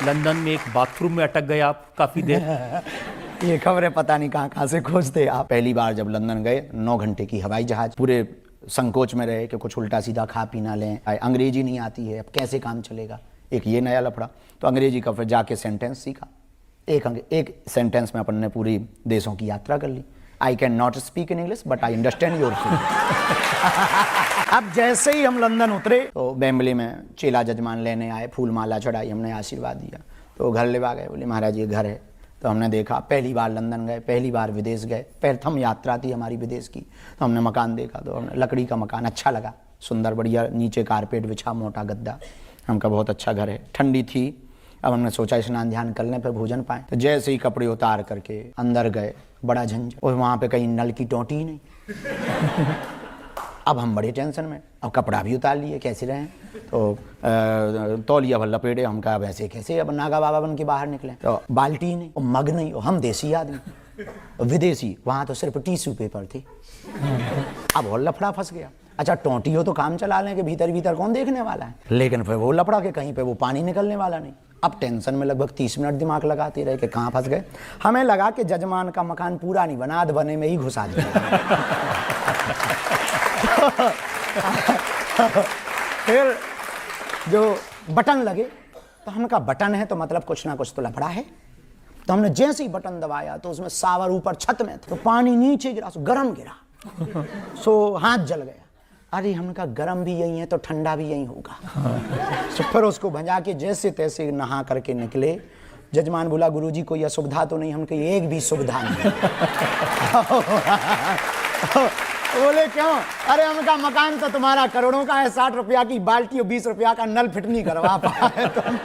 London में एक bathroom में अटक गए आप काफी देर। ये खबरें पता नहीं कहाँ कहाँ से खोजते आप। पहली बार जब लंदन गए 9 घंटे की हवाई जहाज, पूरे संकोच में रहे कि कुछ उल्टा सीधा खा पी ना लें, अंग्रेजी नहीं आती है, अब कैसे काम चलेगा, एक ये नया लफड़ा। तो अंग्रेजी का फिर जाके सेंटेंस सीखा, एक सेंटेंस में अपन ने पूरी देशों की यात्रा कर ली। I can not speak in English but I understand your feeling. अब जैसे ही हम लंदन उतरे तो वेम्बली में चेला जजमान लेने आए, फूल माला चढ़ाई, हमने आशीर्वाद दिया, तो घर लेवा गए, बोले महाराज ये घर है। तो हमने देखा, पहली बार लंदन गए, पहली बार विदेश गए, प्रथम यात्रा थी हमारी विदेश की। तो हमने मकान देखा, तो हमने लकड़ी का मकान अच्छा लगा, सुंदर बढ़िया, नीचे कारपेट बिछा, मोटा गद्दा, हमका बहुत अच्छा घर है। ठंडी थी, अब हमने सोचा स्नान ध्यान कर लें फिर भोजन पाएं। तो जैसे ही कपड़े उतार करके अंदर गए, बड़ा झंझट, और वहाँ पे कहीं नल की टोटी ही नहीं। अब हम बड़े टेंशन में, अब कपड़ा भी उतार लिए, कैसे रहें। तो तौलिया भर लपेटे, हम कहा वैसे कैसे अब नागा बाबा बन के बाहर निकले। तो बाल्टी नहीं और मग नहीं, और हम देसी आदमी, विदेशी, वहाँ तो सिर्फ टिश्यू पेपर थे। अब और लफड़ा फंस गया। अच्छा टोंटी हो तो काम चला लें कि भीतर भीतर कौन देखने वाला है, लेकिन फिर वो लफड़ा के कहीं पे वो पानी निकलने वाला नहीं। अब टेंशन में लगभग 30 मिनट दिमाग लगाते रहे कि कहाँ फंस गए। हमें लगा कि जजमान का मकान पूरा नहीं बना, आध बने में ही घुसा दिया। फिर जो बटन लगे, तो हमने कहा बटन है तो मतलब कुछ ना कुछ तो लफड़ा है। तो हमने जैसे ही बटन दबाया तो उसमें सावर ऊपर छत में था, तो पानी नीचे गिरा, सो गर्म गिरा, सो हाथ जल गया। अरे हमने कहा गर्म भी यही है तो ठंडा भी यही होगा। तो फिर उसको भजा के जैसे तैसे नहा करके निकले। जजमान बोला गुरुजी कोई असुविधा तो नहीं, हम कही एक भी सुविधा नहीं। बोले क्यों? अरे हमका मकान तो तुम्हारा करोड़ों का है, 60 रुपया की बाल्टी और 20 रुपया का नल फिट नहीं करवा पाए तुम।